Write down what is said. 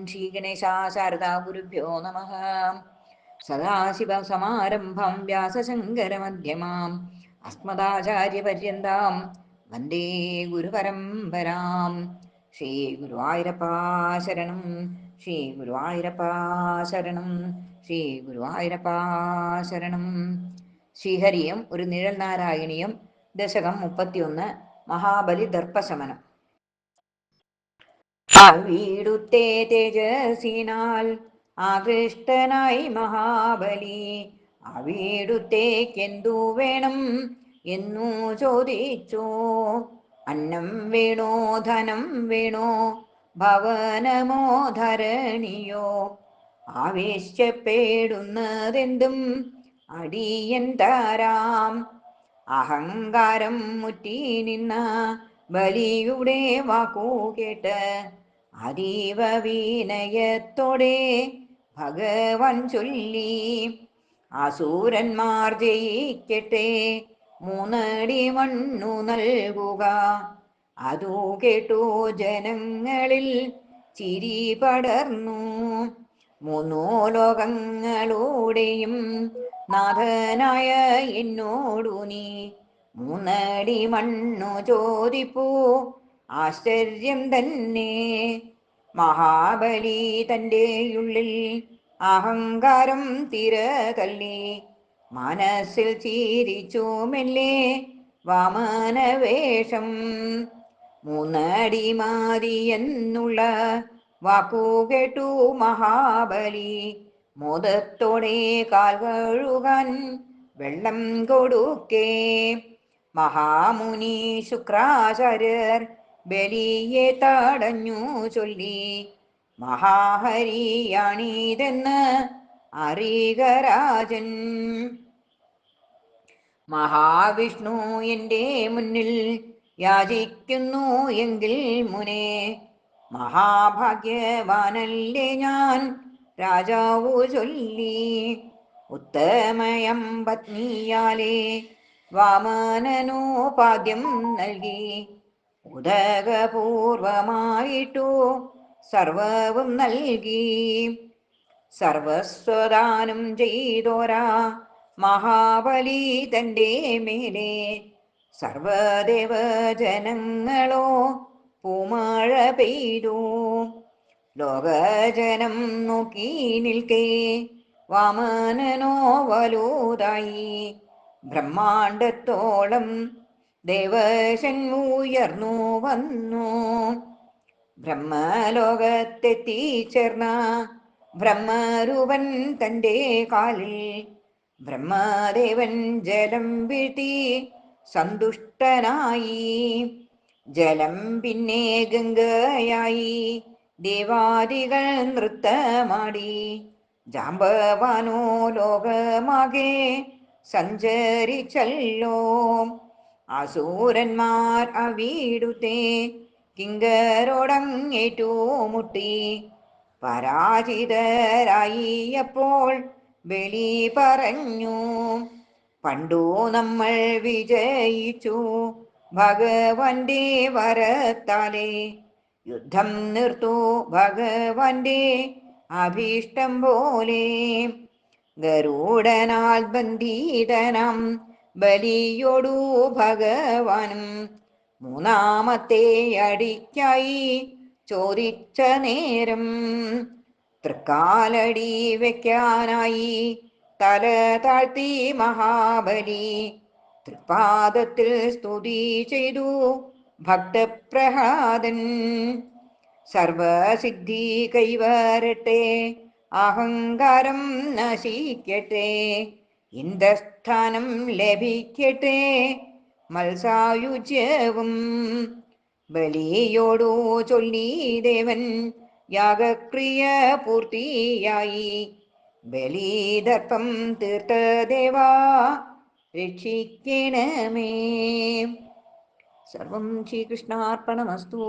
ശ്രീഗണേശാ ഗുരുഭ്യോ നമഃ. സദാശിവസമാരംഭം വ്യാസശങ്കരമധ്യമാം അസ്മദാചാര്യപര്യന്താം വന്ദേ ഗുരുപരമ്പരാം. ശ്രീ ഗുരുവായൂരപ്പാ ശരണം, ശ്രീ ഗുരുവായൂരപ്പാ ശരണം, ശ്രീ ഗുരുവായൂരപ്പാ ശരണം. ശ്രീഹരിയം ഒരു നിഴൽ നാരായണീയം, ദശകം 31. മഹാബലി ദർപ്പശമനം. വീടുത്തെ തേജസ്സിനാൽ ആകൃഷ്ടനായി മഹാബലി വീടുത്തേക്കെന്തു വേണം എന്നു ചോദിച്ചു. അന്നം വേണോ, ധനം വേണോ, ഭവനമോ ധരണിയോ, ആവേശപ്പെടുന്നതെന്തും അടിയൻ തരാം. അഹങ്കാരം മുറ്റി നിന്ന ബലിയുടെ വാക്കു കേട്ട് അതീവ വിനയത്തോടെ ഭഗവാൻ ചൊല്ലി, അസൂരന്മാർ ജയിക്കട്ടെ, 3 അടി മണ്ണു നൽകുക. അതു കേട്ടു ജനങ്ങളിൽ ചിരി പടർന്നു. 3 ലോകങ്ങളുടെയും നാഥനായ എന്നോടു നീ 3 അടി മണ്ണു ചോദിപ്പൂ, ആശ്ചര്യം തന്നെ. മഹാബലി തൻ്റെ ഉള്ളിൽ അഹങ്കാരം തിരതള്ളി മനസ്സിൽ ചിരിച്ചു മെല്ലെ വാമനവേഷം. 3 അടി മതി എന്നുള്ള വാക്കു കേട്ടു മഹാബലി മോദത്തോടെ കാൽ കഴുകാൻ വെള്ളം കൊടുക്കേ. മഹാമുനി ശുക്രാചാര്യർ ബലിയെ തടഞ്ഞു ചൊല്ലി, മഹാഹരിയാണിതെന്ന് അറിയുക രാജൻ. മഹാവിഷ്ണു എൻ്റെ മുന്നിൽ യാചിക്കുന്നു എങ്കിൽ മുനെ, മഹാഭാഗ്യവാനല്ലേ ഞാൻ, രാജാവു ചൊല്ലി. ഉത്തമയം പത്നിയാലേ വാമനനോപാദ്യം നൽകി, ഉദകപൂർവമായിട്ടു സർവവും നൽകി. സർവസ്വദാനം ചെയ്തോരാ മഹാബലി തൻ്റെ മേലെ, സർവദേവജനങ്ങളോ പൂമഴ പെയ്തു. ലോകജനം നോക്കി നിൽക്കേ വാമനനോ വലുതായി, ബ്രഹ്മാണ്ടത്തോളം ദേവശൻ ഉയർന്നു വന്നു. ബ്രഹ്മലോകത്തെത്തിച്ചേർന്ന ബ്രഹ്മരൂപൻ തൻ്റെ കാലിൽ ബ്രഹ്മദേവൻ ജലം വീഴ്ത്തി സന്തുഷ്ടനായി. ജലം പിന്നെ ഗംഗയായി, ദേവാദികൾ നൃത്തമാടി. ജാമ്പവാനോ ലോകമാകെ സഞ്ചരിച്ചല്ലോ. അസൂരന്മാർ അവിടുത്തെ കിങ്കരോടങ്ങേറ്റുമുട്ടി പരാജിതരായി. അപ്പോൾ ബലി പറഞ്ഞു, പണ്ടു നമ്മൾ വിജയിച്ചു ഭഗവാന്റെ വരത്താലെ. യുദ്ധം നിർത്തു ഭഗവാന്റെ അഭീഷ്ടം പോലെ. ഗരുഡനാൽ ബന്ധിതനാം ബലിയോടു ഭഗവാനും 3ാമത്തെ അടിക്കായി ചോദിച്ച നേരം, തൃക്കാലടി വയ്ക്കാനായി തല താഴ്ത്തി മഹാബലി തൃപാദത്തിൽ സ്തുതി ചെയ്തു ഭക്തപ്രഹ്ലാദൻ. സർവസിദ്ധി കൈവരട്ടെ, അഹങ്കാരം നശിക്കട്ടെ, ഇന്ദ്രസ്ഥാനം ലഭിക്കട്ടെ, മത്സായുജ്യവും. ബലിയോടു ചൊല്ലി ദേവൻ യാഗക്രിയ പൂർത്തിയായി. ബലിദർപ്പം തീർത്ത ദേവാ രക്ഷിക്കണമേ. സർവം ശ്രീകൃഷ്ണാർപ്പണമസ്തു.